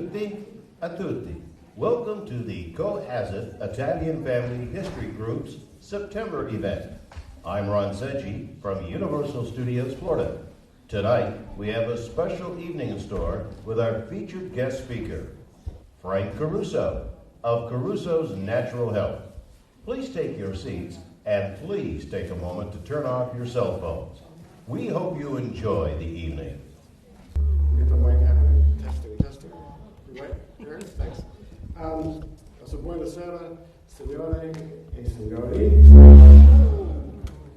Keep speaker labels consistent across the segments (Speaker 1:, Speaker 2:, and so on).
Speaker 1: tutti a tutti. Welcome to the Cohasset Italian Family History Group's September event. I'm Ron Seggi from Universal Studios, Florida. Tonight, we have a special evening in store with our featured guest speaker, Frank Caruso of Caruso's Natural Health. Please take your seats and please take a moment to turn off your cell phones. We hope you enjoy the evening.
Speaker 2: Get the mic happening. Testing. Right, there, thanks. So buonasera, signore e signori.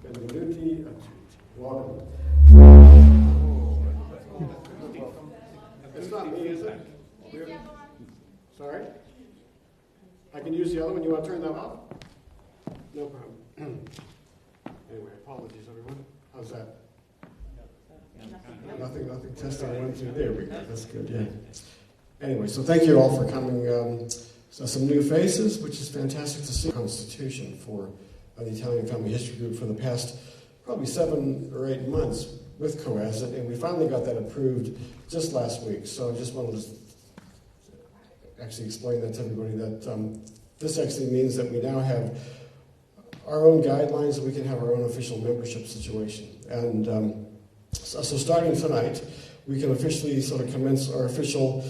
Speaker 2: Benvenuti a tutti. Welcome. It's not me, is it? Sorry? I can use the other one. You want to turn that off? No problem. Anyway, apologies, everyone. How's that? Nothing. Testing 1, 2. There we go. That's good. Yeah. Anyway, so thank you all for coming. So some new faces, which is fantastic to see. Constitution for the Italian Family History Group for the past probably 7 or 8 months with Cohasset, and we finally got that approved just last week. So I just wanted to actually explain that to everybody that this actually means that we now have our own guidelines and we can have our own official membership situation. And so starting tonight, we can officially sort of commence our official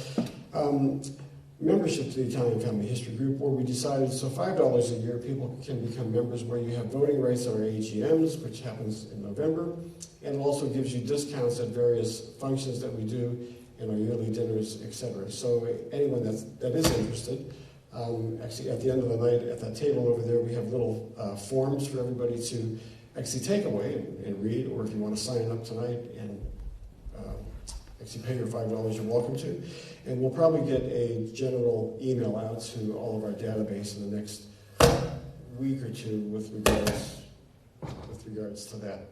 Speaker 2: membership to the Italian Family History Group, where we decided, so $5 a year, people can become members, where you have voting rights at our AGMs, which happens in November, and it also gives you discounts at various functions that we do in our yearly dinners, etc. So anyone that is interested, actually at the end of the night at that table over there, we have little forms for everybody to actually take away and read, or if you want to sign up tonight and actually pay your $5, you're welcome to. And we'll probably get a general email out to all of our database in the next week or two with regards to that.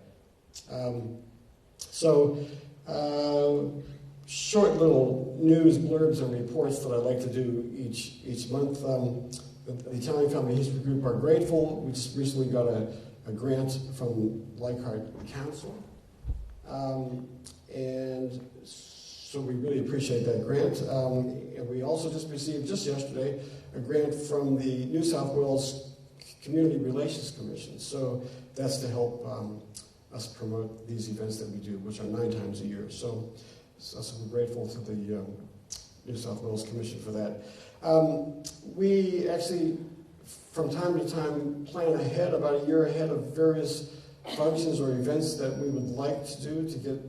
Speaker 2: Short little news blurbs and reports that I like to do each month. The Italian Family History Group are grateful. We just recently got a grant from Leichhardt Council. And so we really appreciate that grant. And we also just received, just yesterday, a grant from the New South Wales Community Relations Commission. So that's to help us promote these events that we do, which are 9 times a year. So we're grateful to the New South Wales Commission for that. We actually, from time to time, plan ahead, about a year ahead, of various functions or events that we would like to do to get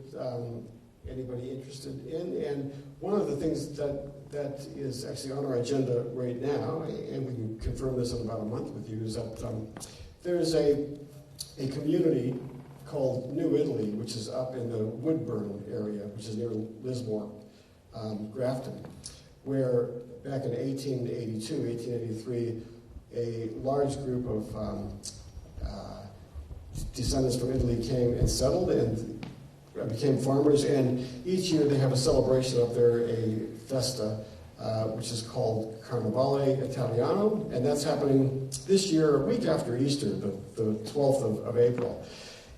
Speaker 2: anybody interested in. And one of the things that is actually on our agenda right now, and we can confirm this in about a month with you, is that there is a community called New Italy, which is up in the Woodburn area, which is near Lismore, Grafton, where back in 1882, 1883, a large group of descendants from Italy came and settled and became farmers, and each year they have a celebration up there, a festa, which is called Carnevale Italiano, and that's happening this year, a week after Easter, the 12th of April.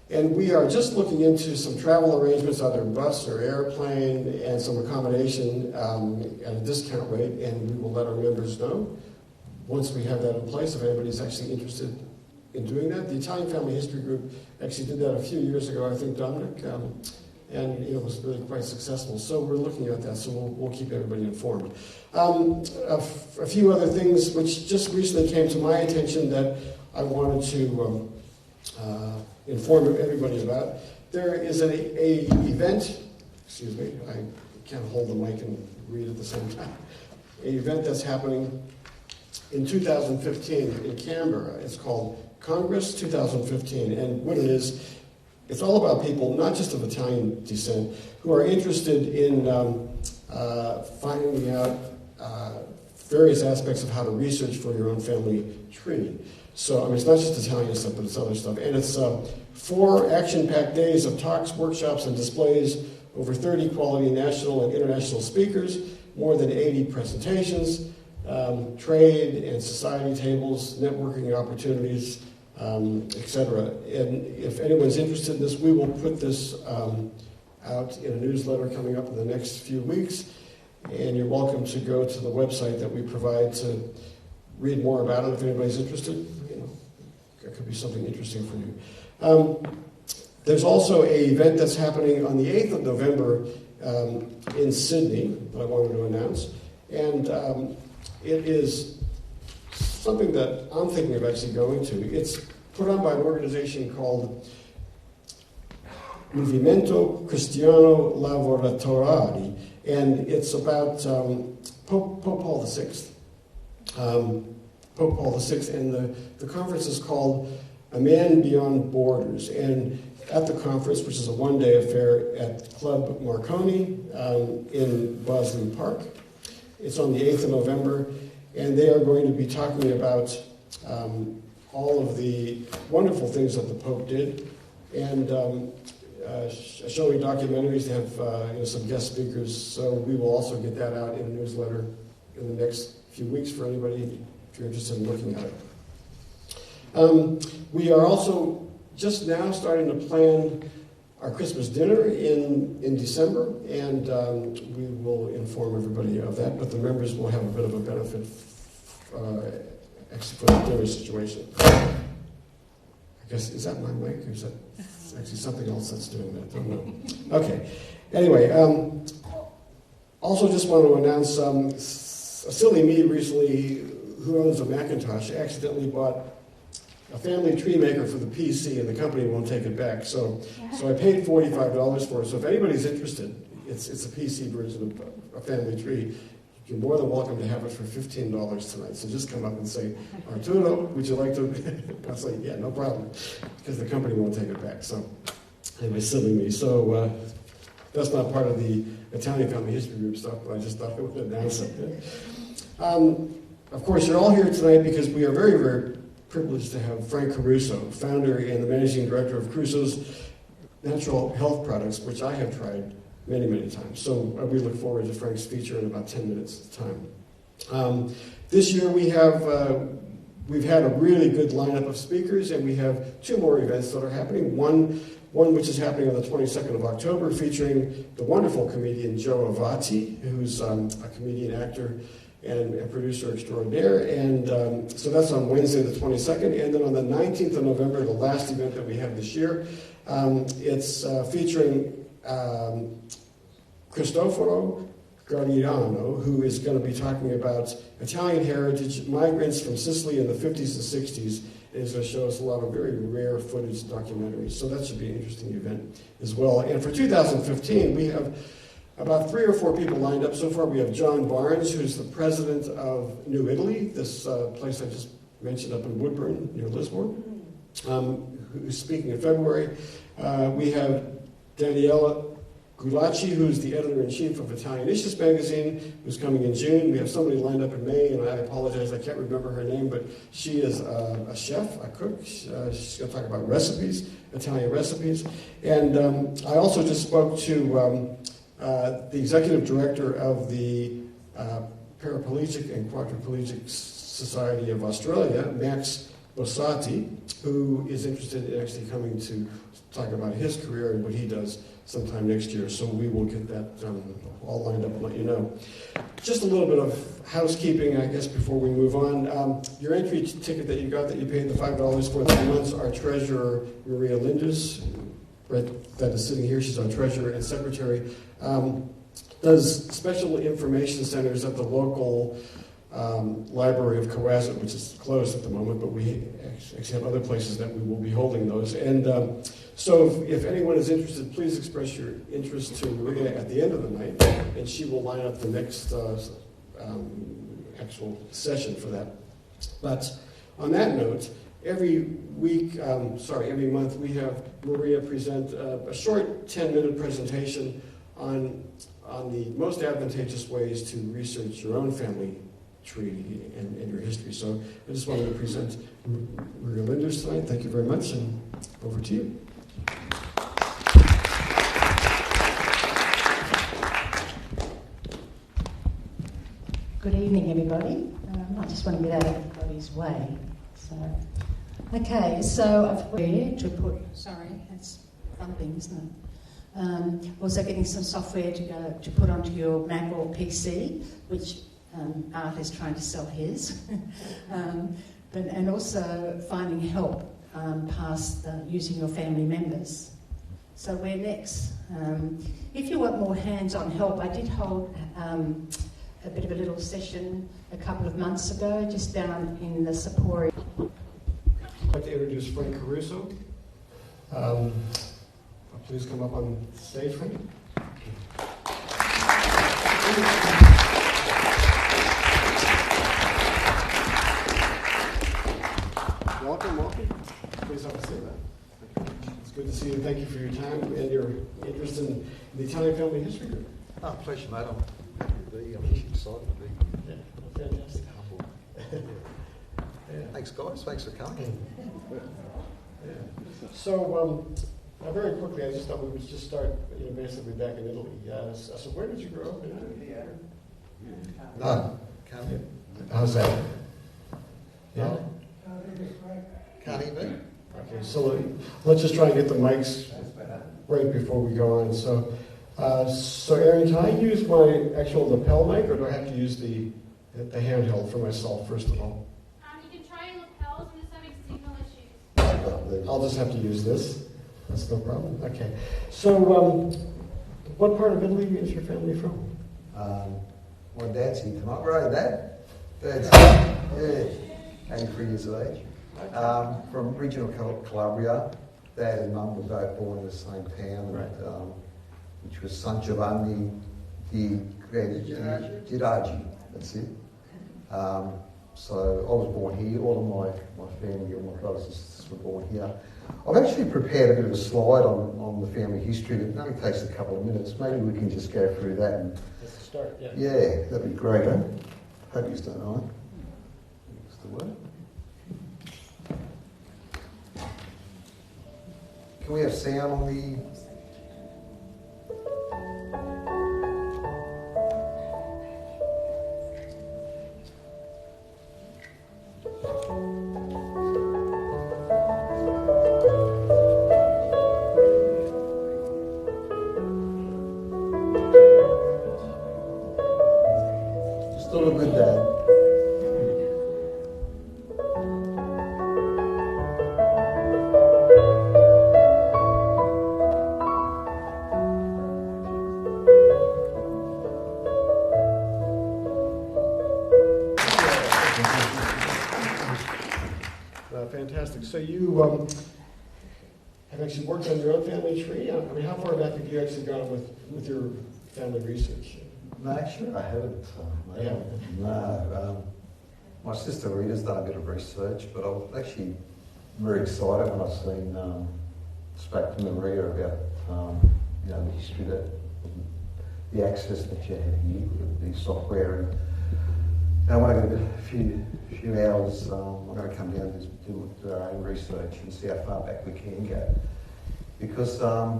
Speaker 2: And we are just looking into some travel arrangements, either bus or airplane, and some accommodation at a discount rate, and we will let our members know once we have that in place, if anybody's actually interested in doing that. The Italian Family History Group actually did that a few years ago, I think, Dominic, and it was really quite successful. So we're looking at that, so we'll keep everybody informed. A few other things which just recently came to my attention that I wanted to inform everybody about. There is an event, excuse me, I can't hold the mic and read at the same time, an event that's happening in 2015 in Canberra. It's called Congress 2015, and what it is, it's all about people, not just of Italian descent, who are interested in finding out various aspects of how to research for your own family tree. So, I mean, it's not just Italian stuff, but it's other stuff. And it's 4 action-packed days of talks, workshops, and displays, over 30 quality national and international speakers, more than 80 presentations, trade and society tables, networking opportunities, etc. And if anyone's interested in this, we will put this out in a newsletter coming up in the next few weeks. And you're welcome to go to the website that we provide to read more about it if anybody's interested. You know, it could be something interesting for you. There's also an event that's happening on the 8th of November in Sydney that I wanted to announce. And it is something that I'm thinking of actually going to. It's put on by an organization called Movimento Cristiano Lavoratori, and it's about Pope Paul VI. Pope Paul VI, and the conference is called A Man Beyond Borders. And at the conference, which is a one-day affair at Club Marconi in Bosley Park, it's on the 8th of November, and they are going to be talking about all of the wonderful things that the Pope did, and showing documentaries. They have some guest speakers, so we will also get that out in a newsletter in the next few weeks for anybody if you're interested in looking at it. We are also just now starting to plan our Christmas dinner in December, and we will inform everybody of that, but the members will have a bit of a benefit actually for the dinner situation. I guess, is that my mic, or is that actually something else that's doing that? I don't know. Okay. Anyway, also just want to announce a silly me recently who owns a Macintosh accidentally bought a family tree maker for the PC, and the company won't take it back. So I paid $45 for it. So if anybody's interested, it's a PC version of a family tree. You're more than welcome to have it for $15 tonight. So just come up and say, Arturo, would you like to? I'll say, yeah, no problem, because the company won't take it back. So anyway, silly me. So that's not part of the Italian Family History Group stuff, but I just thought I would announce it. Of course, you're all here tonight because we are very, very privileged to have Frank Caruso, founder and the managing director of Caruso's Natural Health Products, which I have tried many, many times. So we look forward to Frank's feature in about 10 minutes' time. This year we've had a really good lineup of speakers, and we have two more events that are happening. One which is happening on the 22nd of October, featuring the wonderful comedian Joe Avati, who's a comedian, actor, and a producer extraordinaire. And so that's on Wednesday the 22nd. And then on the 19th of November, the last event that we have this year, it's featuring Cristoforo Guardiano, who is going to be talking about Italian heritage, migrants from Sicily in the 50s and 60s. And he's going to show us a lot of very rare footage documentaries. So that should be an interesting event as well. And for 2015, we have about 3 or 4 people lined up so far. We have John Barnes, who's the president of New Italy, this place I just mentioned up in Woodburn near Lismore, who's speaking in February. We have Daniela Gulacci, who's the editor-in-chief of Italian Issues magazine, who's coming in June. We have somebody lined up in May, and I apologize, I can't remember her name, but she is a chef, a cook. She's going to talk about recipes, Italian recipes. And I also just spoke to the executive director of the Paraplegic and Quadriplegic Society of Australia, Max Bossati, who is interested in actually coming to talk about his career and what he does sometime next year. So we will get that all lined up and let you know. Just a little bit of housekeeping, I guess, before we move on. Your entry ticket that you got, that you paid the $5 for 3 months, our treasurer, Maria Linders, that is sitting here, she's our treasurer and secretary, does special information centers at the local Library of Cohasset, which is closed at the moment, but we actually have other places that we will be holding those. And so if anyone is interested, please express your interest to Maria at the end of the night, and she will line up the next actual session for that. But on that note, every month we have Maria present a short 10-minute presentation on the most advantageous ways to research your own family tree and your history. So I just wanted to present Maria Linders tonight. Thank you very much, and over to you.
Speaker 3: Good evening, everybody. I just want to get out of everybody's way. So I've here to put. Sorry, it's thumping, isn't it? Also getting some software to put onto your Mac or PC, which Art is trying to sell his. And also finding help past using your family members. So where next? If you want more hands-on help, I did hold a bit of a little session a couple of months ago, just down in the Sapori.
Speaker 2: I'd like to introduce Frank Caruso. Please come up on stage, Frank. Welcome. Please have a seat. It's good to see you. Thank you for your time and your interest in the Italian Family History Group.
Speaker 4: Pleasure, mate. I'm happy to be. I'm just excited to be.
Speaker 2: Yeah, fantastic.
Speaker 4: Yeah. Thanks, guys. Thanks for coming.
Speaker 2: Yeah. So, very quickly, I just thought we would just start, basically back in Italy. So, where did you grow up in Italy?
Speaker 4: No, can't hear.
Speaker 2: How's that? Yeah.
Speaker 4: Can't hear me.
Speaker 2: Okay, so let's just try and get the mics right before we go on. So, Aaron, can I use my actual lapel mic, or do I have to use the handheld for myself first of all?
Speaker 5: You can try your lapels. I'm just having signal issues.
Speaker 2: I'll just have to use this. That's no problem. Okay. So, what part of Italy is your family from?
Speaker 4: My dad's here tonight. Where are you, Dad? Dad's 83 years of age. From regional Calabria. Dad and Mum were both born in the same town,
Speaker 2: Right.
Speaker 4: which was San Giovanni di Girardi. That's it. So I was born here. All of my family, all my brothers and sisters were born here. I've actually prepared a bit of a slide on the family history. It only takes a couple of minutes. Maybe we can just go through that. And
Speaker 2: That's the start, yeah.
Speaker 4: yeah, that'd be great. Eh? Hope you don't mind. What's the word? Can we have sound on the... Still a good dad.
Speaker 2: Fantastic. So you have actually worked on your own family tree? I mean, how far back have you actually gone with your family research?
Speaker 4: No, actually, I haven't.
Speaker 2: You haven't?
Speaker 4: No. My sister Rita's done a bit of research, but I was actually very excited when I seen spoke to Maria about the history, the access that you have here with the software, and when I get a few hours, I'm going to come down and do our own research and see how far back we can go. Because I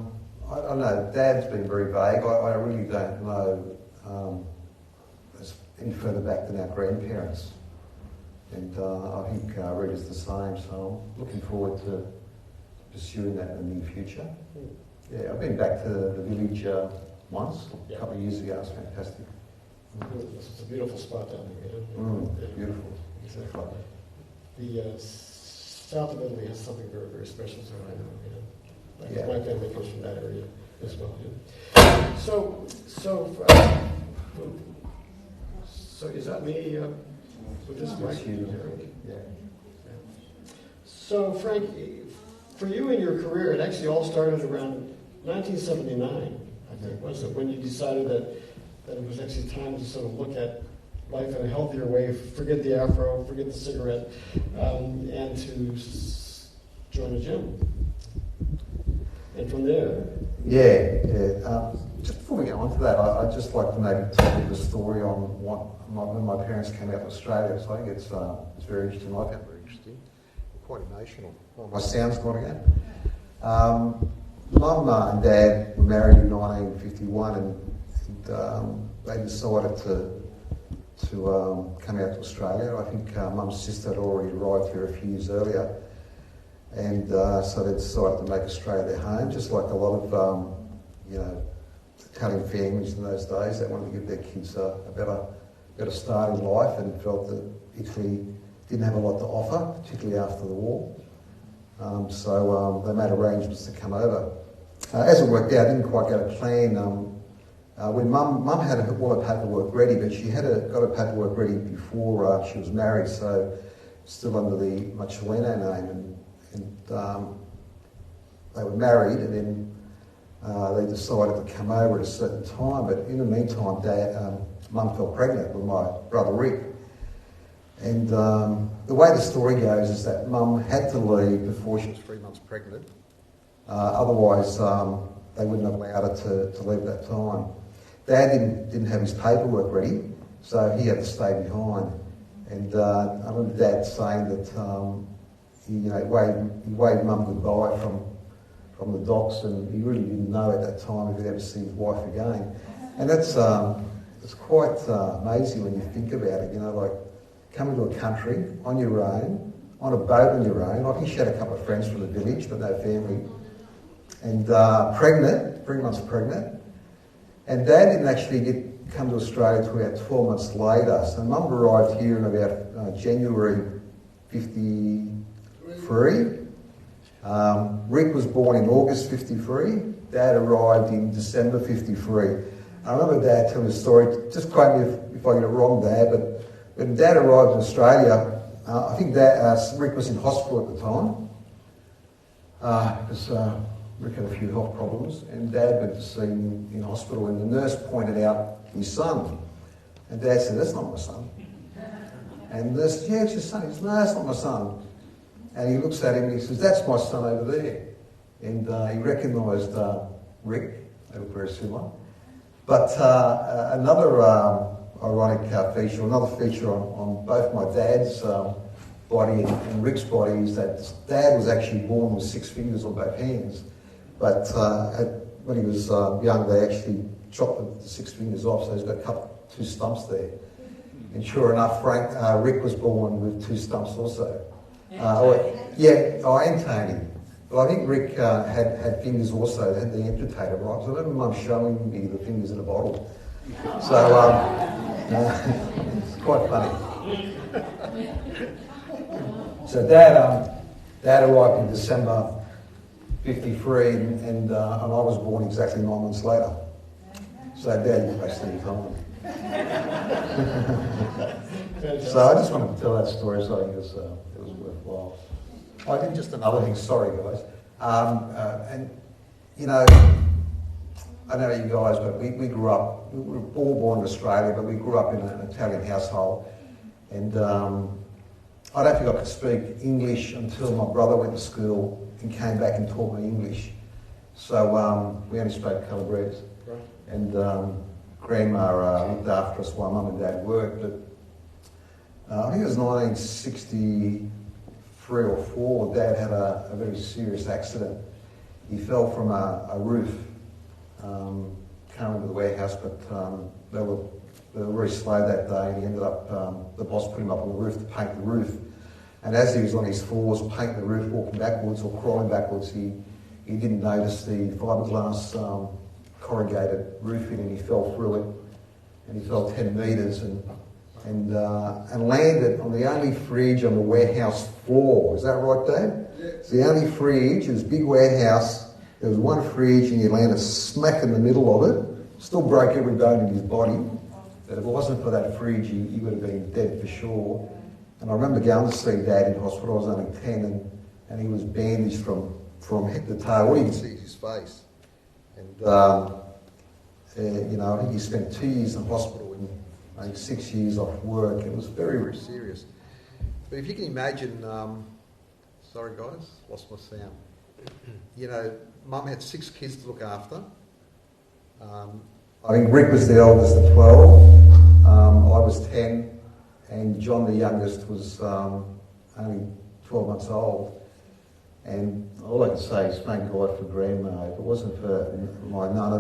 Speaker 4: don't know, Dad's been very vague. I really don't know any further back than our grandparents. And I think Rita's the same, so I'm looking forward to pursuing that in the near future. Yeah, I've been back to the village once, a couple of years ago. It's fantastic.
Speaker 2: It's a beautiful spot down there. Yeah?
Speaker 4: Beautiful.
Speaker 2: Exactly. The south of Italy has something very, very special to it, I know. My family comes from that area as well. Yeah. So is that me with this mic?
Speaker 4: Yeah.
Speaker 2: So Frank, for you in your career, it actually all started around 1979, I think, wasn't it? When you decided that it was actually time to sort of look at life in a healthier way, forget the afro, forget the cigarette, and to join a gym. And from there...
Speaker 4: Yeah. Just before we get on to that, I'd just like to maybe tell you the story on when my parents came out to Australia. So I think it's very interesting. I found it very interesting. Quite emotional. My sound's gone again. Mum and Dad were married in 1951 and they decided to come out to Australia. I think Mum's sister had already arrived here a few years earlier, and so they decided to make Australia their home, just like a lot of you know, Italian families in those days. They wanted to give their kids a better start in life, and felt that Italy didn't have a lot to offer, particularly after the war. So they made arrangements to come over. As it worked out, it didn't quite go to plan. When Mum had all her paperwork ready, but she had got her paperwork ready before she was married, so still under the Marcellino name, and they were married, and then they decided to come over at a certain time. But in the meantime, Mum fell pregnant with my brother Rick. And the way the story goes is that Mum had to leave before she was 3 months pregnant. Otherwise, they wouldn't have allowed her to leave at that time. Dad didn't have his paperwork ready, so he had to stay behind. And I remember Dad saying that he waved Mum goodbye from the docks, and he really didn't know at that time if he'd ever see his wife again. And that's it's quite amazing when you think about it. You know, like coming to a country on your own, on a boat on your own. I think she had a couple of friends from the village, but no family. And pregnant, 3 months pregnant. And Dad didn't actually come to Australia until about 12 months later. So Mum arrived here in about January 53. Rick was born in August 53. Dad arrived in December 53. I remember Dad telling the story, just quote me if I get it wrong, Dad, but when Dad arrived in Australia, I think Rick was in hospital at the time, because Rick had a few health problems, and Dad went to see him in hospital, and the nurse pointed out his son. And Dad said, "That's not my son." And the nurse said, "Yeah, it's your son." He said, "No, that's not my son." And he looks at him and he says, "That's my son over there." And he recognised Rick. They look very similar. But another ironic feature, another feature on both my dad's body and Rick's body is that Dad was actually born with 6 fingers on both hands. But when he was young, they actually chopped the 6 fingers off, so he's got 2 stumps there. And sure enough, Rick was born with 2 stumps also. And Tony. But I think Rick had fingers also, had the amputated, right? So I remember Mum showing me the fingers in a bottle. So it's quite funny. So Dad arrived in December 53, and I was born exactly 9 months later. So Dad was basically home. So I just wanted to tell that story, so I think it was worthwhile. I think just another thing, sorry guys. And you know, I don't know you guys, but we grew up, we were all born in Australia, but we grew up in an Italian household. And I don't think I could speak English until my brother went to school and came back and taught me English. So we only spoke Calabrese. Right. And Grandma looked after us while Mum and Dad worked. But I think it was 1963 or 4, Dad had a very serious accident. He fell from a roof. Can't remember the warehouse, but they were very slow that day, and he ended up, the boss put him up on the roof to paint the roof. And as he was on his floors painting the roof, walking backwards or crawling backwards, he didn't notice the fiberglass corrugated roofing, and he fell through it. And he fell 10 metres and landed on the only fridge on the warehouse floor. Is that right, Dad? Yeah. It's the only fridge. It was a big warehouse. There was one fridge, and he landed smack in the middle of it. Still broke every bone in his body. But if it wasn't for that fridge, he would have been dead for sure. And I remember going to see Dad in hospital. I was only 10, and he was bandaged from head to toe. All you can see is his face. And you know, I think he spent 2 years in hospital and I think 6 years off work. It was very, very serious. But if you can imagine, sorry guys, lost my sound. You know, Mum had 6 kids to look after. I think Rick was the eldest at 12. I was 10, and John, the youngest, was only 12 months old. And all I can say is thank God for Grandma. If it wasn't for my nana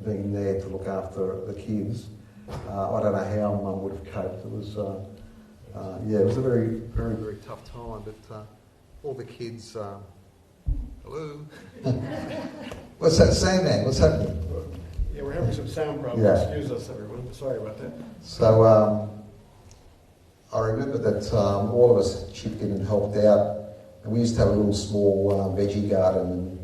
Speaker 4: being there to look after the kids, I don't know how Mum would have coped. It was, it was a very, very, very tough time. But all the kids, Hello. What's that saying, man? What's happening?
Speaker 2: Yeah, we're having some sound problems.
Speaker 4: Yeah.
Speaker 2: Excuse us, everyone. Sorry about that.
Speaker 4: So I remember that all of us chipped in and helped out, and we used to have a little small veggie garden,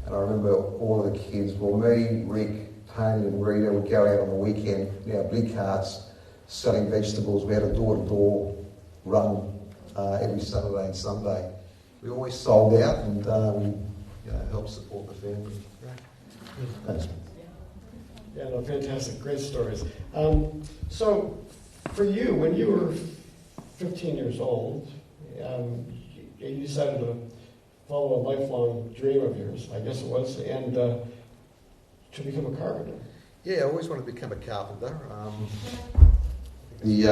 Speaker 4: and I remember all of the kids, well, me, Rick, Tony and Rita would go out on the weekend in our big carts selling vegetables. We had a door-to-door run every Saturday and Sunday. We always sold out and we helped support the family. Thanks.
Speaker 2: Yeah, no, fantastic. Great stories. So, for you, when you were 15 years old, you decided to follow a lifelong dream of yours, I guess it was, and to become a carpenter.
Speaker 4: Yeah, I always wanted to become a carpenter. It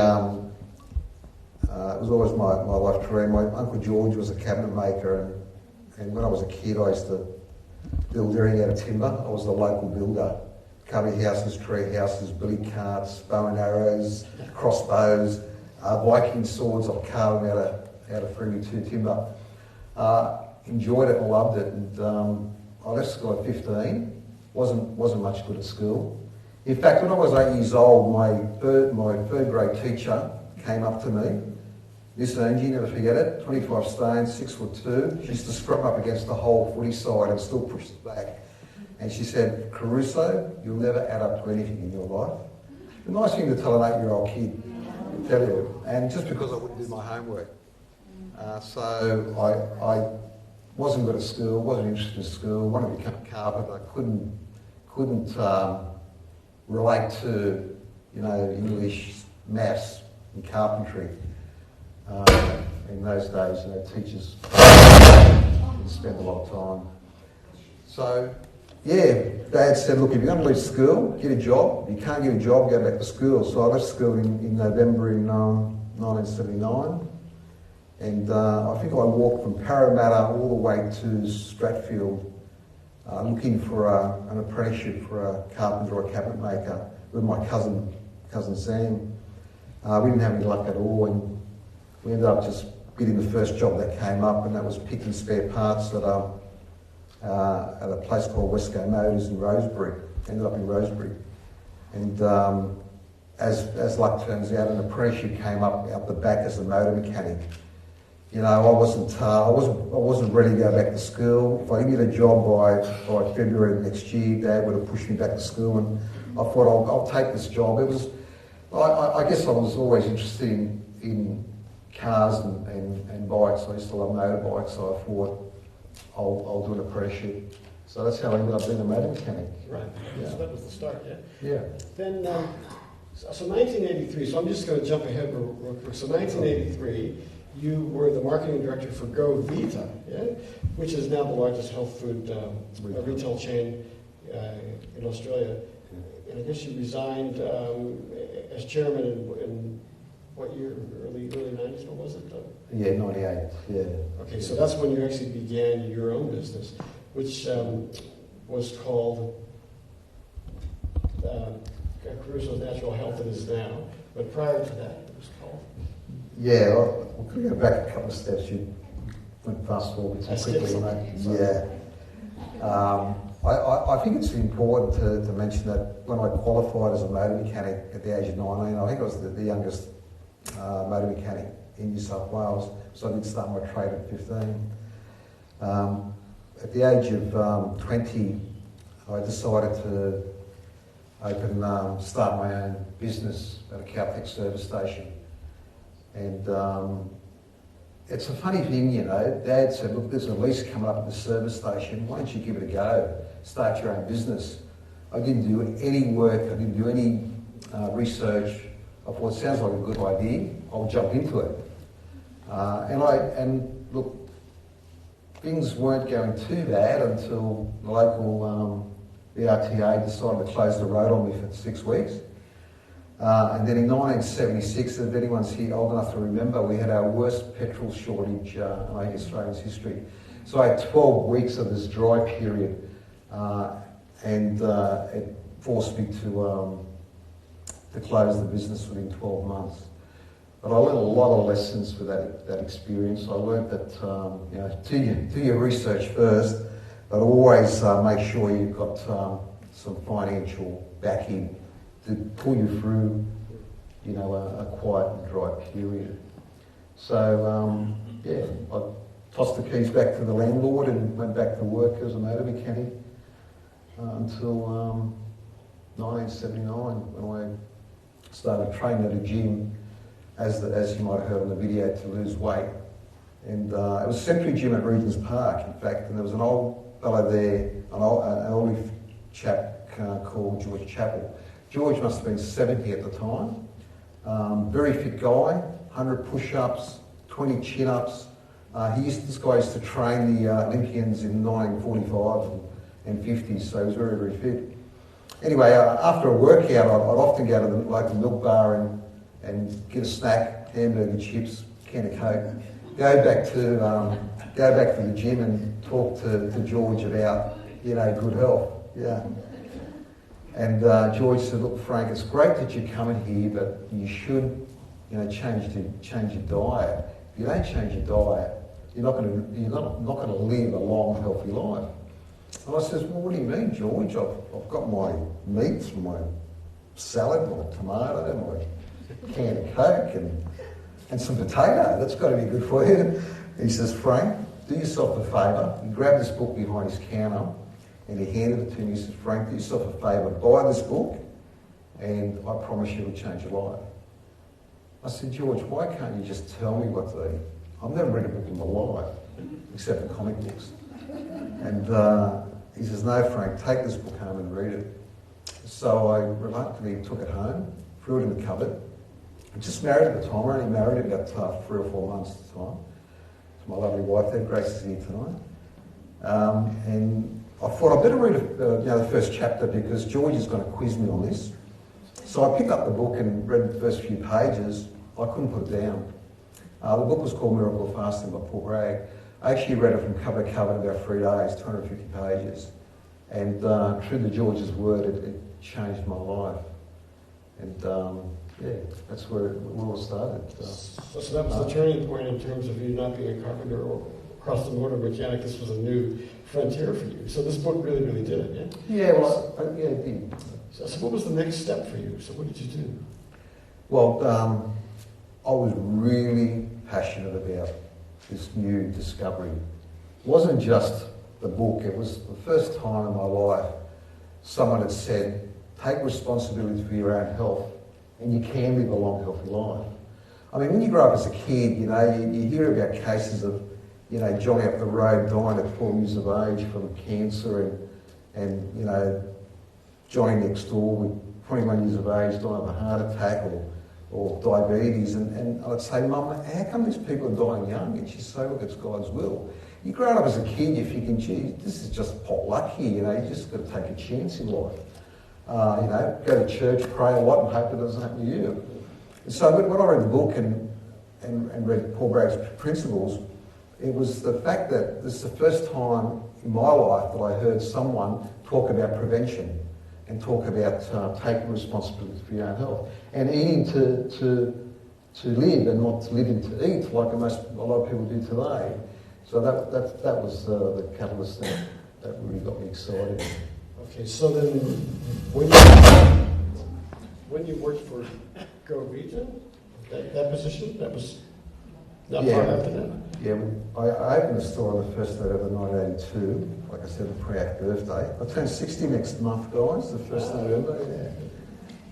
Speaker 4: was always my life dream. My Uncle George was a cabinet maker, and when I was a kid, I used to build everything out of timber. I was the local builder. Cubby houses, tree houses, billy carts, bow and arrows, crossbows, Viking swords. I've carved them out of 3x2 timber. Enjoyed it and loved it. And I left school at 15. Wasn't much good at school. In fact, when I was 8 years old, my third grade teacher came up to me. Miss Angie, never forget it, 25 stones, 6'2". She used to scrub up against the whole footy side and still push it back. And she said, Caruso, you'll never add up to anything in your life. A nice thing to tell an 8-year-old kid, I tell you. And just because I wouldn't do my homework. So I wasn't good at school, wasn't interested in school, wanted to become a carpenter. I couldn't relate to, English, maths and carpentry. In those days, teachers didn't spend a lot of time. So, yeah, Dad said, look, if you're going to leave school, get a job. If you can't get a job, go back to school. So I left school in November in 1979. And I think I walked from Parramatta all the way to Stratfield looking for an apprenticeship for a carpenter or a cabinet maker with my cousin Sam. We didn't have any luck at all, and we ended up just getting the first job that came up, and that was picking spare parts at a place called Westco Motors in Rosebery. Ended up in Rosebery, and as luck turns out, an apprenticeship came up out the back as a motor mechanic. I wasn't ready to go back to school. If I didn't get a job by February of next year, Dad would have pushed me back to school, and I thought I'll take this job. It was, I guess I was always interested in cars and bikes. I used to love motorbikes, so I thought I'll do an apprenticeship. So that's how I ended up being a motor mechanic.
Speaker 2: Right.
Speaker 4: Yeah.
Speaker 2: So that was the start, yeah?
Speaker 4: Yeah.
Speaker 2: Then, so 1983, so I'm just going to jump ahead real quick. So 1983, you were the marketing director for Go Vita, yeah? Which is now the largest health food retail chain in Australia. And I guess you resigned as chairman in what year? Early 90s, what was it?
Speaker 4: Yeah, 98, yeah.
Speaker 2: Okay, so that's when you actually began your own business, which was called Caruso's Natural Health it is now. But prior to that, it was called?
Speaker 4: Yeah, we'll go back a couple of steps. You went fast forward too quickly, mate. Yeah. I think it's important to mention that when I qualified as a motor mechanic at the age of 19, I think I was the youngest motor mechanic in New South Wales, so I did start my trade at 15. At the age of 20, I decided to start my own business at a Cowtech service station. And it's a funny thing, Dad said, look, there's a lease coming up at the service station, why don't you give it a go? Start your own business. I didn't do any work, I didn't do any research. I thought, it sounds like a good idea, I'll jump into it. And look, things weren't going too bad until the local RTA decided to close the road on me for 6 weeks. And then in 1976, if anyone's here old enough to remember, we had our worst petrol shortage in Australia's history. So I had 12 weeks of this dry period, and it forced me to close the business within 12 months. But I learned a lot of lessons with that experience. I learned that do your research first, but always make sure you've got some financial backing to pull you through, a quiet and dry period. So I tossed the keys back to the landlord and went back to work as a motor mechanic until 1979 when I started training at a gym, as you might have heard on the video, to lose weight. And it was Century Gym at Regent's Park, in fact, and there was an old fellow there, an older chap called George Chappell. George must have been 70 at the time. Very fit guy, 100 push-ups, 20 chin-ups. This guy used to train the Olympians in 1945 and 50s, so he was very, very fit. Anyway, after a workout, I'd often go to the local milk bar and get a snack, hamburger, chips, can of Coke, go back to the gym and talk to George about, good health. Yeah. And George said, "Look, Frank, it's great that you're coming here, but you should, change your diet. If you don't change your diet, you're not going to live a long, healthy life." And I says, "Well, what do you mean, George? I've got my meats, my salad, my tomato, my can of Coke, and some potato. That's got to be good for you." He says, "Frank, do yourself a favour." He grabbed this book behind his counter and he handed it to me. He says, "Frank, do yourself a favour, buy this book and I promise you it'll change your life." I said, "George, why can't you just tell me what to eat? I've never read a book in my life, except for comic books." And he says, "No, Frank, take this book home and read it." So I reluctantly took it home, threw it in the cupboard. I just married at the time. I only married about 3 or 4 months at the time. To my lovely wife there, Grace is here tonight. And I thought I'd better read the first chapter because George is going to quiz me on this. So I picked up the book and read the first few pages. I couldn't put it down. The book was called Miracle of Fasting by Paul Bragg. I actually read it from cover to cover in about 3 days, 250 pages. And through the George's word, it changed my life. And that's where it all started.
Speaker 2: So that was the turning point in terms of you not being a carpenter or across the motor mechanic. This was a new frontier for you. So this book really, really did it, yeah?
Speaker 4: Yeah, well, it did.
Speaker 2: So what was the next step for you? So what did you do?
Speaker 4: Well, I was really passionate about this new discovery. It wasn't just the book, it was the first time in my life someone had said, take responsibility for your own health and you can live a long, healthy life. I mean, when you grow up as a kid, you hear about cases of, Johnny up the road dying at 4 years of age from cancer and Johnny next door with 21 years of age dying of a heart attack or diabetes. And I'd say, "Mum, how come these people are dying young?" And she'd say, "Look, it's God's will." You grow up as a kid, you're thinking, "Gee, this is just pot luck here, you just got to take a chance in life. Go to church, pray a lot and hope it doesn't happen to you." And so when I read the book and read Paul Bragg's principles, it was the fact that this is the first time in my life that I heard someone talk about prevention and talk about taking responsibility for your own health and eating to live and not living to eat like a lot of people do today. So that was the catalyst that really got me excited.
Speaker 2: Okay, so then when you worked for Go Region, that position, that was not far after that?
Speaker 4: Yeah, I opened the store on the 1st of November 1982, like I said, a pre-act birthday. I turned 60 next month, guys, the 1st of November. Yeah.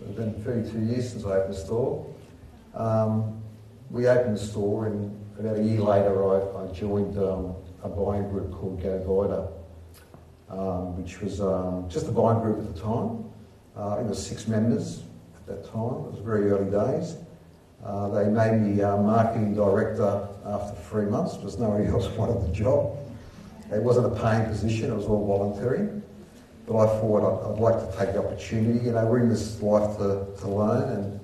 Speaker 4: It's been 32 years since I opened the store. We opened the store and about a year later I joined a buying group called Go Guider, which was just a buying group at the time. I think there was 6 members at that time. It was very early days. They made me marketing director after 3 months because nobody else wanted the job. It wasn't a paying position, it was all voluntary. But I thought I'd like to take the opportunity. We're in this life to learn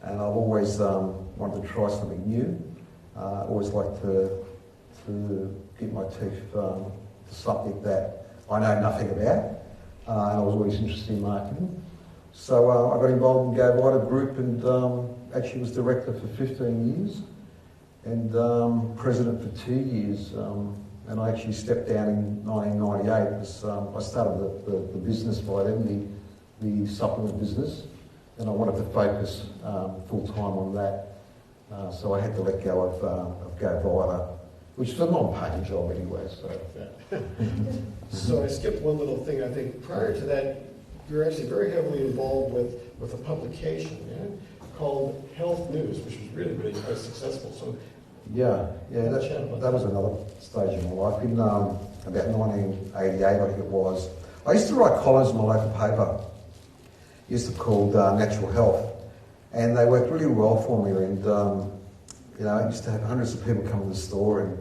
Speaker 4: and I've always wanted to try something new. I always like to get my teeth to something that I know nothing about. And I was always interested in marketing. So I got involved in Go Guider Group and actually was director for 15 years and president for 2 years. And I actually stepped down in 1998 because I started the business by then, the supplement business, and I wanted to focus full time on that. So I had to let go of Go Vita, which is a non-paying job anyway.
Speaker 2: So I skipped one little thing. I think prior to that, you were actually very heavily involved with a publication called Health News, which was really, really quite successful. So
Speaker 4: that was another stage in my life. In about 1988, I think it was, I used to write columns in my local paper. Used to called Natural Health, and they worked really well for me. And I used to have hundreds of people come to the store, and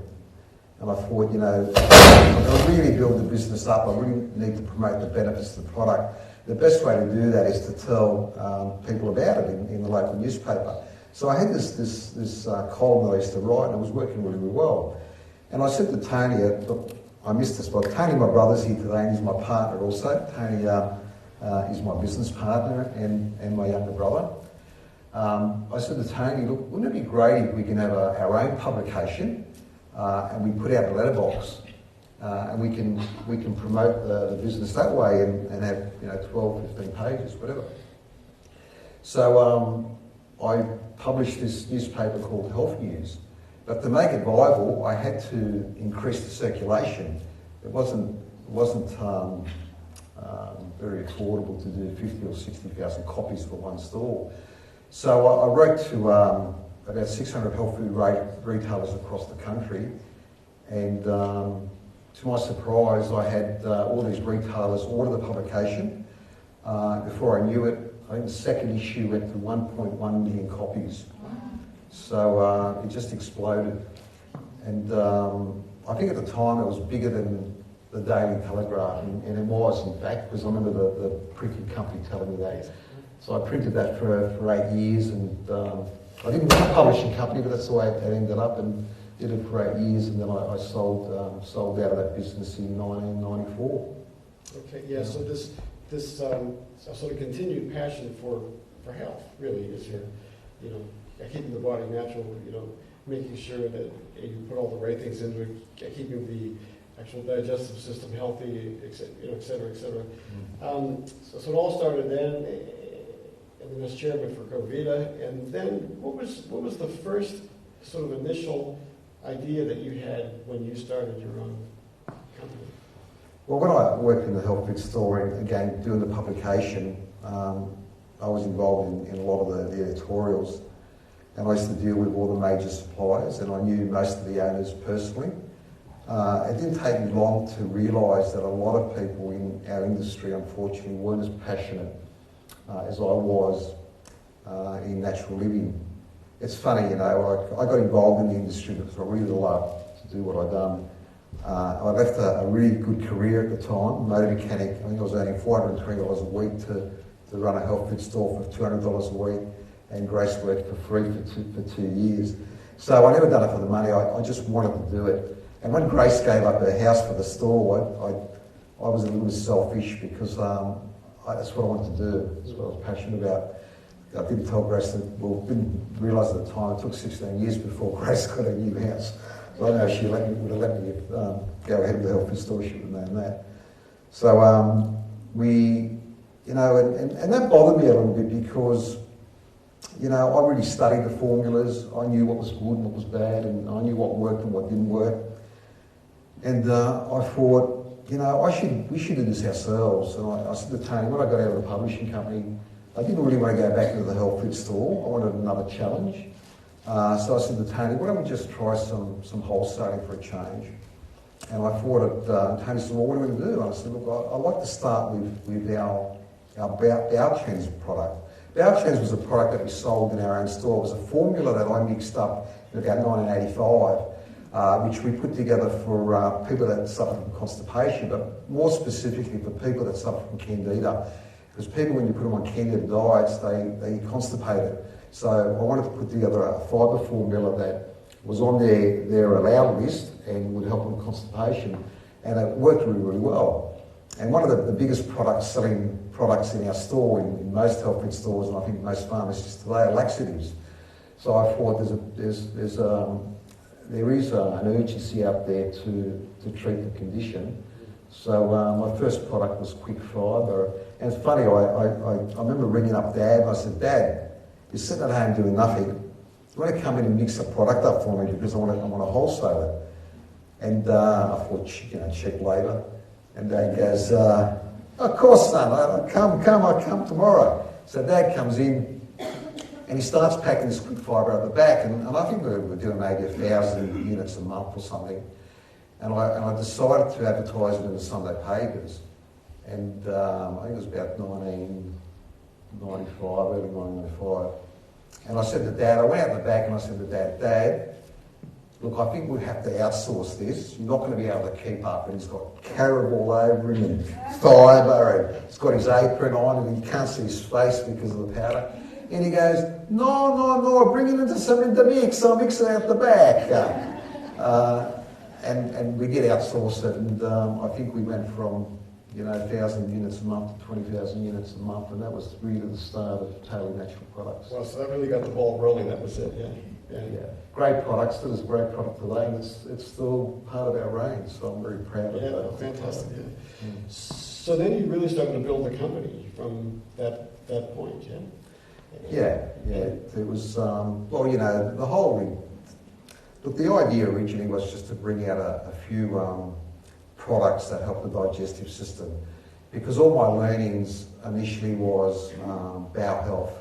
Speaker 4: I thought, I'm going to really build the business up. I really need to promote the benefits of the product. The best way to do that is to tell people about it in the local newspaper. So I had this column that I used to write, and it was working really, really well. And I said to Tony, look, I missed this, but Tony, my brother's here today, and he's my partner also. Tony is my business partner and my younger brother. I said to Tony, look, wouldn't it be great if we can have our own publication and we put out a letterbox and we can promote the business that way and have 12, 15 pages, whatever. So I published this newspaper called Health News, but to make it viable, I had to increase the circulation. It wasn't very affordable to do 50 or 60,000 copies for one store. So I wrote to about 600 health food retailers across the country, and to my surprise, I had all these retailers order the publication. Before I knew it, I think the second issue went to 1.1 million copies. So it just exploded. And I think at the time it was bigger than the Daily Telegraph, and it was, in fact, because I remember the printing company telling me that. So I printed that for 8 years, and I didn't run a publishing company, but that's the way it ended up, and did it for 8 years, and then I sold out of that business in 1994.
Speaker 2: Okay, yeah. So this sort of continued passion for health really is your, keeping the body natural, making sure that you put all the right things into it, keeping the actual digestive system healthy, et cetera, et cetera. So it all started then, and then as chairman for Govita. And then what was the first sort of initial idea that you had when you started your own company?
Speaker 4: Well, when I worked in the health food store, and again doing the publication, I was involved in a lot of the editorials, and I used to deal with all the major suppliers, and I knew most of the owners personally. It didn't take me long to realise that a lot of people in our industry, unfortunately, weren't as passionate as I was in natural living. It's funny, I got involved in the industry because I really loved to do what I'd done. I left a really good career at the time, motor mechanic. I think I was earning $420 a week to run a health food store for $200 a week, and Grace worked for free for 2 years. So I never done it for the money, I just wanted to do it. And when Grace gave up her house for the store, I was a little bit selfish because that's what I wanted to do. That's what I was passionate about. I didn't tell Grace that, didn't realise at the time, it took 16 years before Grace got a new house. So I don't know if she would have let me go ahead with the health food store, she would have known that. So and that bothered me a little bit because, I really studied the formulas. I knew what was good and what was bad, and I knew what worked and what didn't work. And I thought, we should do this ourselves. And I said to Tony, when I got out of the publishing company, I didn't really want to go back into the health food store. I wanted another challenge. So I said to Tony, why don't we just try some wholesaling for a change? And I thought it, Tony said, well, what are we going to do? And I said, look, I'd like to start with our Bowtrans product. Bowtrans was a product that we sold in our own store. It was a formula that I mixed up in about 1985, which we put together for people that suffer from constipation, but more specifically for people that suffer from candida. Because people, when you put them on candida diets, they constipated. So I wanted to put together a fibre formula that was on their allowed list and would help with constipation, and it worked really, really well. And one of the biggest selling products in our store, in most health food stores, and I think most pharmacies today, are laxatives. So I thought there is an urgency out there to treat the condition. So my first product was quick fibre. And it's funny, I remember ringing up Dad and I said, Dad, you're sitting at home doing nothing. You want to come in and mix a product up for me because I want to wholesale it. And I thought, cheap labour. And Dad goes, of course, son, I'll come tomorrow. So Dad comes in and he starts packing this quick fibre out the back. And I think we were doing maybe 1,000 units a month or something. And I decided to advertise it in the Sunday papers. And I think it was about 1995, early 1995. And I said to Dad, I went out the back and I said to Dad, look, I think we have to outsource this. You're not going to be able to keep up. And he's got carob all over him and fibre, and he's got his apron on and you can't see his face because of the powder. And he goes, no, bring it into the mix. I'll mix it out the back. And we did outsource it, and I think we went from 1,000 units a month to 20,000 units a month, and that was really the start of Totally Natural Products.
Speaker 2: Well, so that really got the ball rolling. That was it. Yeah.
Speaker 4: Great product. Still is a great product today, and it's still part of our range. So I'm very proud of that.
Speaker 2: Yeah, fantastic. Yeah. So then you really started to build the company from that point. Yeah.
Speaker 4: It was the whole. Look, the idea originally was just to bring out a few products that help the digestive system, because all my learnings initially was bowel health.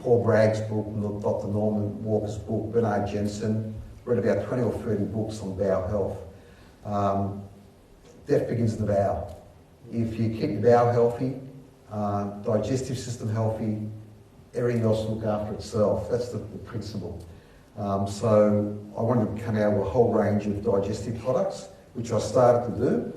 Speaker 4: Paul Bragg's book, Dr. Norman Walker's book, Bernard Jensen, read about 20 or 30 books on bowel health. Death begins in the bowel. If you keep your bowel healthy, digestive system healthy, everything else will look after itself. That's the principle. So I wanted to come out with a whole range of digestive products, which I started to do.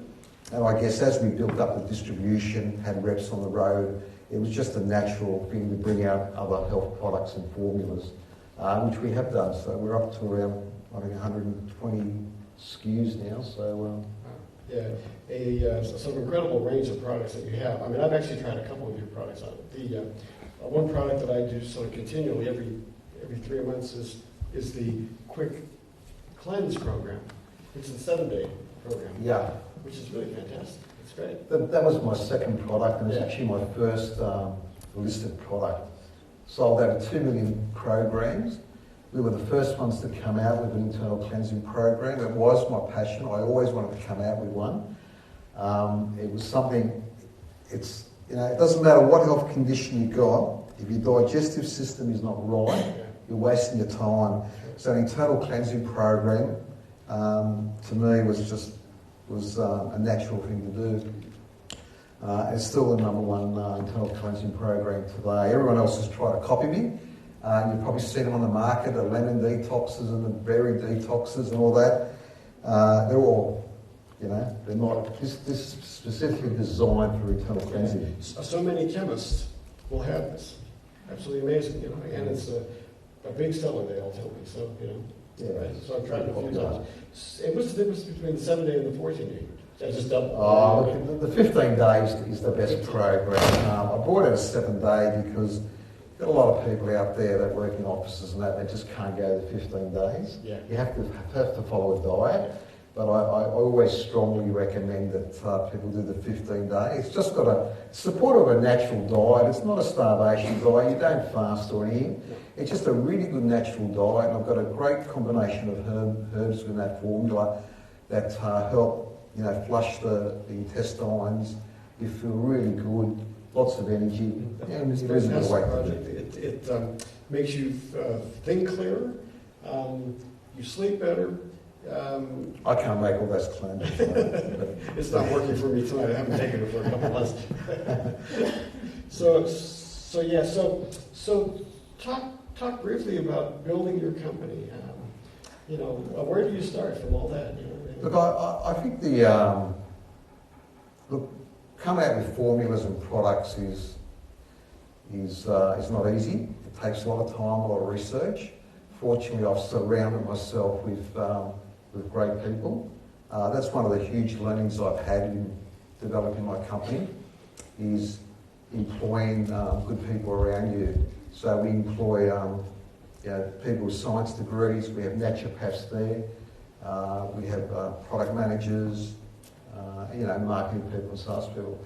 Speaker 4: And I guess as we built up the distribution, had reps on the road, it was just a natural thing to bring out other health products and formulas, which we have done. So we're up to around, I think, 120 SKUs now. So
Speaker 2: a sort of incredible range of products that you have. I mean, I've actually tried a couple of your products. The one product that I do sort of continually every 3 months is the Quick Cleanse program. It's a 7-day program.
Speaker 4: Yeah.
Speaker 2: Which is really fantastic. It's great.
Speaker 4: That was my second product, and it's actually my first listed product. Sold over 2 million programs. We were the first ones to come out with an internal cleansing program. It was my passion. I always wanted to come out with one. It was something, it doesn't matter what health condition you've got, if your digestive system is not right, you're wasting your time. So an internal cleansing program, to me, was a natural thing to do. It's still the number one internal cleansing program today. Everyone else has tried to copy me. You've probably seen them on the market, the lemon detoxes and the berry detoxes and all that. They're all, they're not, this is specifically designed for internal cleansing.
Speaker 2: So many chemists will have this. Absolutely amazing, and it's a big seller, they all tell me, so,
Speaker 4: Yeah.
Speaker 2: Right. So I've tried it a few times. And what's the difference between the 7-day and the 14-day? I just doubled.
Speaker 4: The 15 days is the best program. I brought out a 7-day because you've got a lot of people out there that work in offices and that, they just can't go the 15 days.
Speaker 2: Yeah.
Speaker 4: You have to follow a diet. But I always strongly recommend that people do the 15-day. It's just got it's supportive of a natural diet. It's not a starvation diet. You don't fast or anything. It's just a really good natural diet. And I've got a great combination of herbs in that formula that help, flush the intestines. You feel really good, lots of energy. And
Speaker 2: It's a
Speaker 4: really good
Speaker 2: fantastic
Speaker 4: way to
Speaker 2: project. It makes you think clearer. You sleep better.
Speaker 4: I can't make all those claims.
Speaker 2: It's not working for me tonight. I haven't taken it for a couple of months. So talk briefly about building your company. Where do you start from all that?
Speaker 4: Look, I think coming out with formulas and products is not easy. It takes a lot of time, a lot of research. Fortunately, I've surrounded myself with great people. That's one of the huge learnings I've had in developing my company, is employing good people around you. So we employ people with science degrees. We have naturopaths there. We have product managers, marketing people and sales people.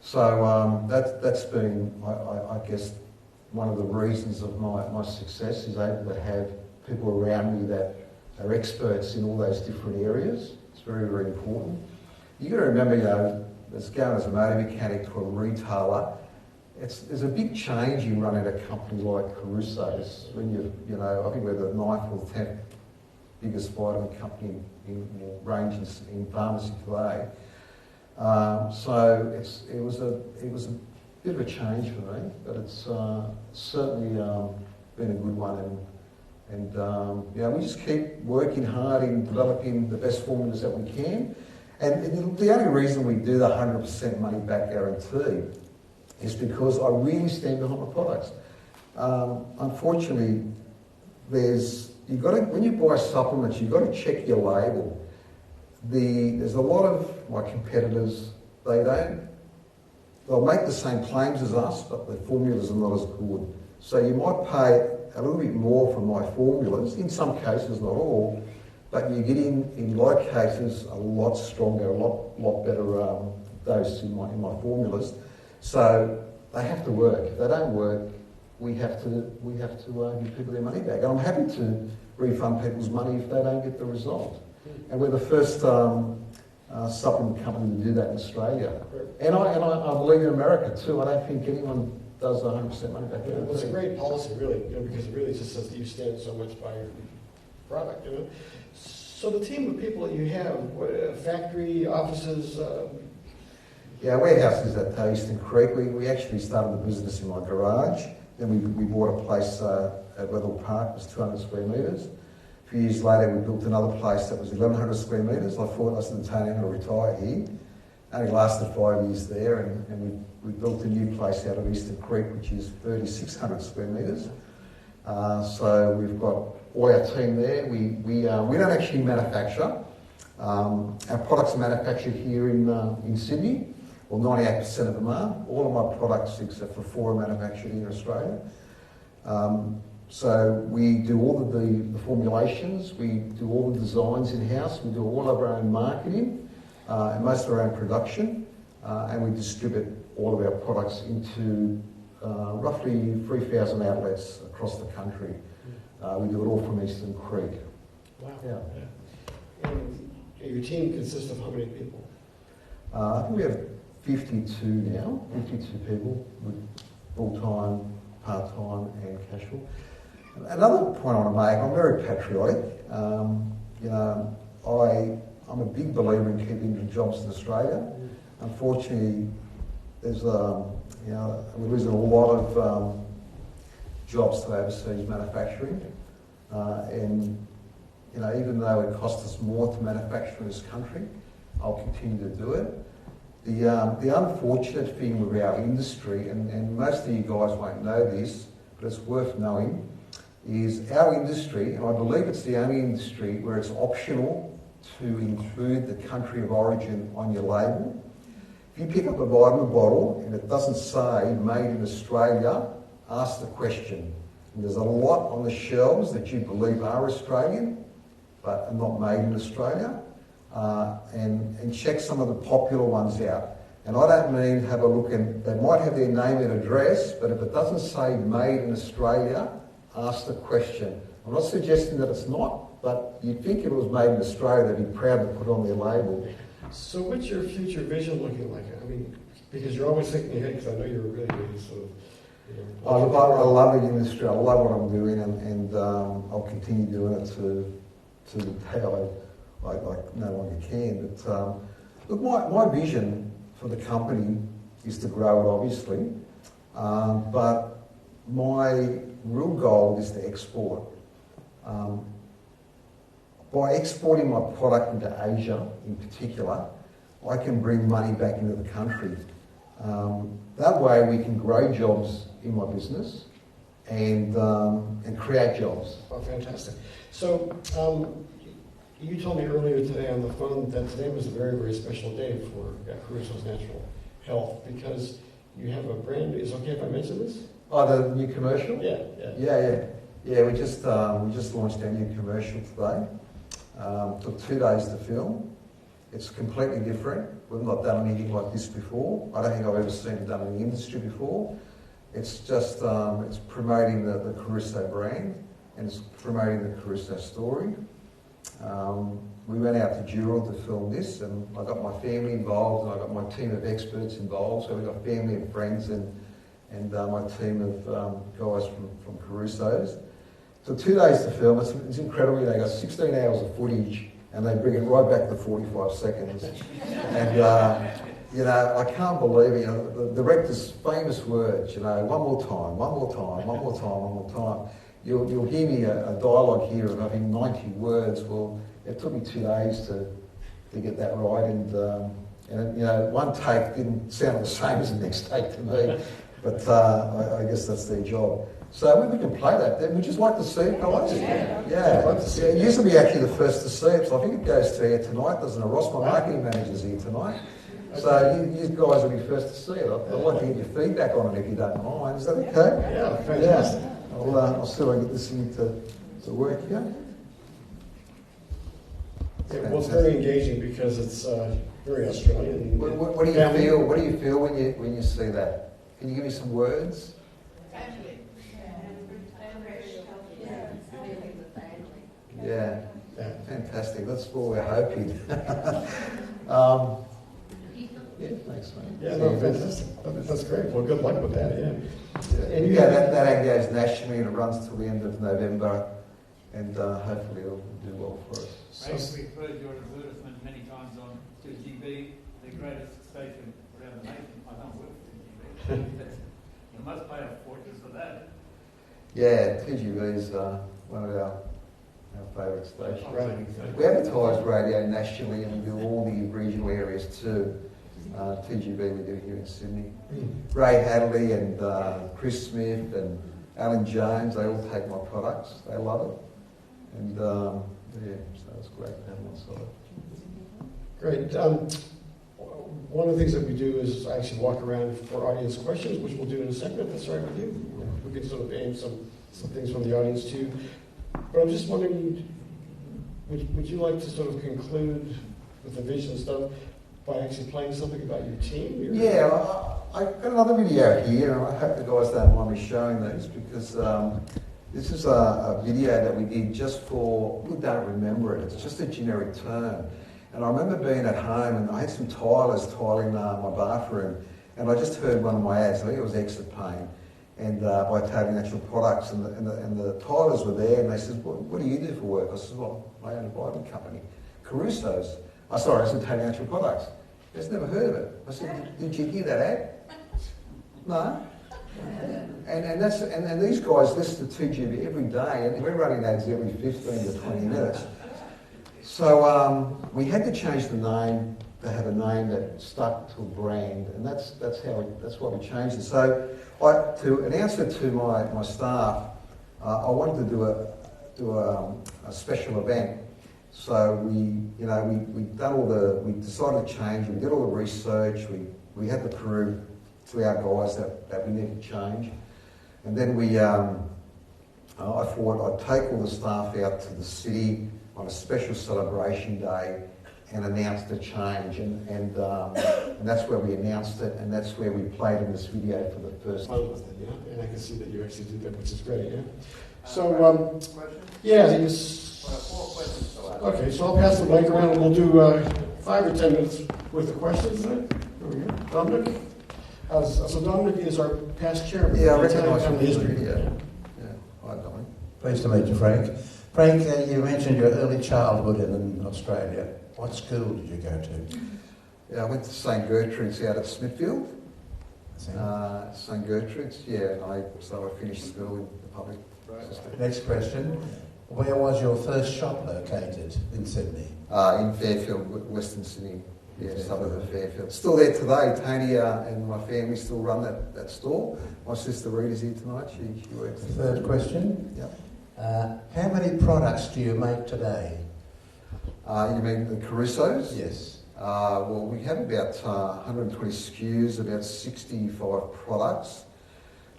Speaker 4: So that's been, I guess, one of the reasons of my success is able to have people around me that are experts in all those different areas. It's very, very important. You've got to remember, as going as a motor mechanic to a retailer, there's a big change in running a company like Caruso's. When I think we're the 9th or 10th biggest vitamin company in range in pharmacy today. So it was a bit of a change for me, but it's certainly been a good one. And we just keep working hard in developing the best formulas that we can. And the only reason we do the 100% money back guarantee is because I really stand behind my products. Unfortunately, when you buy supplements, you've got to check your label. There's a lot of my competitors, they'll make the same claims as us, but the formulas are not as good. So you might pay a little bit more for my formulas, in some cases, not all, but you're getting, in a lot of cases, a lot stronger, a lot better dose in my formulas. So they have to work. If they don't work, we have to give people their money back. And I'm happy to refund people's money if they don't get the result. And we're the first supplement company to do that in Australia. And I believe in America too. I don't think anyone does 100% money back.
Speaker 2: Well, it's a great policy, really, because it really just says that you stand so much by your product, So the team of people that you have, factory, offices...
Speaker 4: warehouses at Eastern Creek. We actually started the business in my garage. Then we bought a place at Wetherill Park, it was 200 square metres. A few years later, we built another place that was 1,100 square metres. I thought I said, Tony, I'm going to retire here. Only lasted 5 years there, and we built a new place out of Eastern Creek, which is 3,600 square metres. So we've got all our team there. We don't actually manufacture. Our products are manufactured here in Sydney. Well, 98% of them are. All of my products, except for 4, are manufactured in Australia. So we do all of the formulations, we do all the designs in-house, we do all of our own marketing, and most of our own production, and we distribute all of our products into roughly 3,000 outlets across the country. We do it all from Eastern Creek.
Speaker 2: Wow. Yeah. And your team consists of how many people?
Speaker 4: I think we have 52 now, 52 people with full-time, part-time and casual. Another point I want to make, I'm very patriotic. I'm a big believer in keeping the jobs in Australia. Unfortunately, there's we're losing a lot of jobs to overseas manufacturing, and even though it costs us more to manufacture in this country, I'll continue to do it. The unfortunate thing with our industry, and most of you guys won't know this, but it's worth knowing, is our industry, and I believe it's the only industry where it's optional to include the country of origin on your label. If you pick up a vitamin bottle and it doesn't say made in Australia, ask the question. And there's a lot on the shelves that you believe are Australian, but are not made in Australia. And check some of the popular ones out. And I don't mean have a look, and they might have their name and address, but if it doesn't say made in Australia, ask the question. I'm not suggesting that it's not, but you'd think if it was made in Australia, they'd be proud to put it on their label.
Speaker 2: So what's your future vision looking like? I mean, because you're always thinking ahead, because I know you're really sort of...
Speaker 4: I love the industry, I love what I'm doing, and I'll continue doing it to the day I no longer can. But look, my vision for the company is to grow it, obviously, but my real goal is to export. By exporting my product into Asia, in particular, I can bring money back into the country. That way, we can grow jobs in my business and create jobs.
Speaker 2: Oh, fantastic! So. You told me earlier today on the phone that today was a very, very special day for Caruso's Natural Health because you have a brand. Is it okay if I mention this?
Speaker 4: Oh, the new commercial?
Speaker 2: Yeah.
Speaker 4: Yeah, we just launched our new commercial today. Took 2 days to film. It's completely different. We've not done anything like this before. I don't think I've ever seen it done in the industry before. It's just it's promoting the Caruso brand, and it's promoting the Caruso story. We went out to Dural to film this, and I got my family involved, and I got my team of experts involved. So we got family and friends, and my team of guys from Caruso's. So 2 days to film. It's incredible. They got 16 hours of footage, and they bring it right back to 45 seconds. And I can't believe it. The director's famous words. One more time, one more time, one more time, one more time. You'll hear me a dialogue here of having 90 words. Well, it took me 2 days to get that right, and one take didn't sound the same as the next take to me, but I guess that's their job. So we can play that. We'd just like to see it, guys. Yeah. Like to see it. It used to be actually the first to see it, so I think it goes to air tonight, doesn't it? Ross, my marketing manager's here tonight. Okay. So you guys will be first to see it. I'd like to get your feedback on it if you don't mind. Is that okay?
Speaker 2: Yeah, fantastic.
Speaker 4: Yeah. I'll see if I can get this thing to work here.
Speaker 2: Yeah, well, it's very engaging because it's very Australian.
Speaker 4: What do you feel? What do you feel when you see that? Can you give me some words? Yeah, fantastic. That's what we're hoping. Yeah, thanks, mate.
Speaker 2: Yeah, no, fantastic. That's great. Well, good luck with that. Yeah.
Speaker 4: And that ad goes nationally and it runs till the end of November, and hopefully it'll do well for us.
Speaker 6: Frank, we've heard your advertisement many times on 2GB, the greatest station around the nation. I don't work for 2GB. You must pay a fortune for that.
Speaker 4: Yeah, 2GB is one of our favourite stations.
Speaker 2: Right.
Speaker 4: We advertise radio nationally, and we do all the regional areas too. 2GB we do here in Sydney. Ray Hadley and Chris Smith and Alan Jones, they all take my products. They love it. And so it's great to have them on site.
Speaker 2: Great. One of the things that we do is actually walk around for audience questions, which we'll do in a segment. That's all right with you. We can sort of aim some things from the audience too. But I'm just wondering, would you like to sort of conclude with the vision stuff by actually playing something about your team?
Speaker 4: Yeah, I've got another video here, and I hope the guys don't mind me showing these, because this is a video that we did just for, we don't remember it, it's just a generic term. And I remember being at home, and I had some tilers tiling my bathroom, and I just heard one of my ads, I think it was Exit Pain, and by Totally Natural Products, and the tilers were there, and they said, what do you do for work? I said, well, I own a vitamin company, Caruso's. I said Totally Natural Products. You guys never heard of it. I said, did you hear that ad? No. And these guys listen to 2GB every day, and we're running ads every 15 to 20 minutes. So we had to change the name to have a name that stuck to a brand, and that's why we changed it. So to announce it to my staff, I wanted to do a special event. So we decided to change. We did all the research. We had to prove to our guys that we needed to change, and then I thought I'd take all the staff out to the city on a special celebration day and announce the change, and that's where we announced it, and that's where we played in this video for the first time.
Speaker 2: Yeah, and I can see that you actually did that, which is great. Yeah. So yeah, okay. So I'll pass the mic around, and we'll do 5 or 10 minutes worth of questions. Then over here, Dominic. So Dominic is our past chairman.
Speaker 4: Yeah, I recognise
Speaker 2: family history.
Speaker 4: Yeah. Hi, Dominic.
Speaker 7: Pleased to meet you, Frank. Frank, you mentioned your early childhood in Australia. What school did you go to?
Speaker 4: Yeah, I went to St Gertrude's out at Smithfield. St Gertrude's, yeah. So I finished school in the public system.
Speaker 7: Next question. Where was your first shop located in Sydney?
Speaker 4: In Fairfield, Western Sydney. Yeah, suburb of Fairfield. Still there today. Tony and my family still run that store. My sister Rita's here tonight. She works there.
Speaker 7: Third question.
Speaker 4: Yep.
Speaker 7: How many products do you make today?
Speaker 4: You mean the Caruso's?
Speaker 7: Yes.
Speaker 4: Well, we have about 120 SKUs, about 65 products.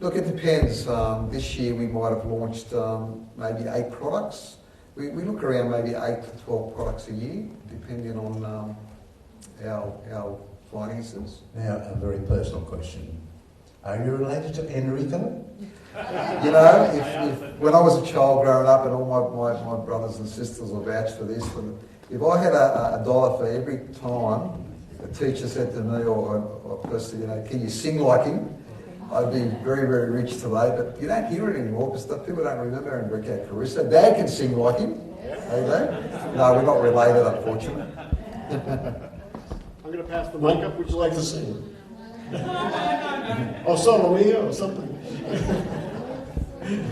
Speaker 4: Look, it depends. This year we might have launched maybe 8 products. We look around maybe 8 to 12 products a year, depending on our finances.
Speaker 7: Now, a very personal question. Are you related to Enrico?
Speaker 4: You know, when I was a child growing up, and all my brothers and sisters will vouch for this, if I had a dollar for every time a teacher said to me or a person, you know, can you sing like him? I'd be very, very rich today, but you don't hear it anymore because people don't remember Enrico Caruso. Dad can sing like him. Okay? No, we're not related, unfortunately.
Speaker 2: I'm going to pass the mic up. Would you like to sing? Oh, Solo Mio or something.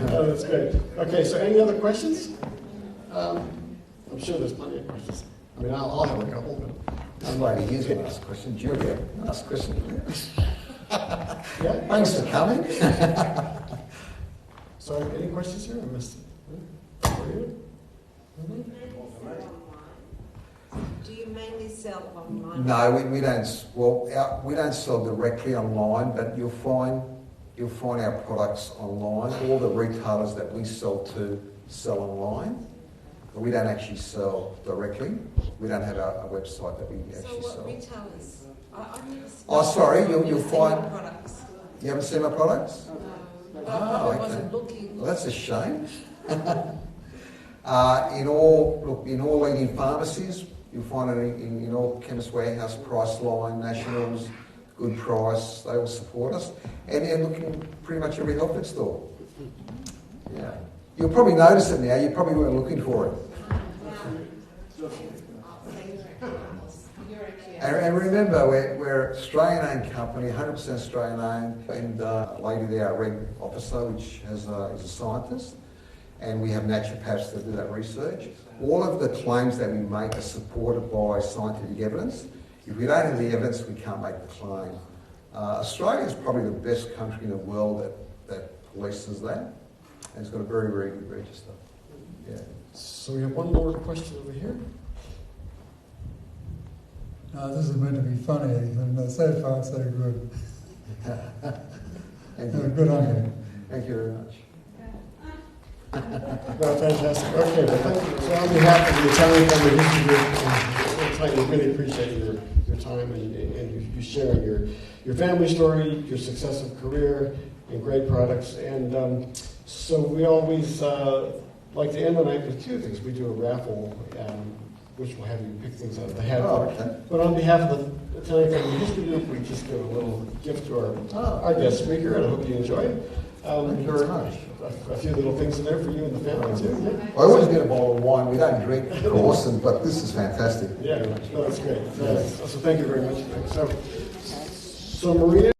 Speaker 2: Oh, that's great. Okay, so any other questions? I'm sure there's plenty of questions. I mean, I'll have a couple. But
Speaker 4: Somebody here's going to ask a question. Julia, ask a question.
Speaker 2: yeah.
Speaker 4: Thanks for coming.
Speaker 2: So, any questions here? I missed it. For you?
Speaker 8: Do you mainly sell online?
Speaker 4: No, we don't. Well, we don't sell directly online, but you'll find our products online. All the retailers that we sell to sell online. But we don't actually sell directly. We don't have a website that we actually
Speaker 8: sell. So
Speaker 4: sell.
Speaker 8: what retailers? I've never seen.
Speaker 4: Oh, sorry, you'll find.
Speaker 8: Products.
Speaker 4: You haven't seen my products?
Speaker 8: No,
Speaker 4: Oh,
Speaker 8: I wasn't
Speaker 4: okay.
Speaker 8: looking.
Speaker 4: Well, that's a shame. In all leading pharmacies, you'll find it in all Chemist Warehouse, Priceline, Nationals, Good Price. They all support us, and look in pretty much every health food store. Yeah, you'll probably notice it now. You probably weren't looking for it. And remember, we're an Australian-owned company, 100% Australian-owned, and a lady there, our reg officer, which is a scientist, and we have naturopaths that do that research. All of the claims that we make are supported by scientific evidence. If we don't have the evidence, we can't make the claim. Australia is probably the best country in the world that polices that, and it's got a very, very good register. Yeah.
Speaker 2: So we have one more question over here.
Speaker 9: This is meant to be funny, and so far so good.
Speaker 4: Thank you.
Speaker 9: Good on you.
Speaker 4: Thank you very much.
Speaker 2: No, fantastic. Okay, well, thank you. So on behalf of the Italian Family History Group, we really appreciate your time and you sharing your family story, your successful career, and great products. And so we always like to end the night with 2 things. We do a raffle, which will have you pick things out of the hat.
Speaker 4: Oh, okay.
Speaker 2: But on behalf of the Italian Family History Group, we just give a little gift to our guest speaker, and I hope you enjoy it.
Speaker 4: Thank you very much.
Speaker 2: A few little things in there for you and the family too. Yeah?
Speaker 4: I always get a bottle of wine. We don't drink, of course, but this is fantastic.
Speaker 2: Yeah, no, that's great. So thank you very much. So Maria.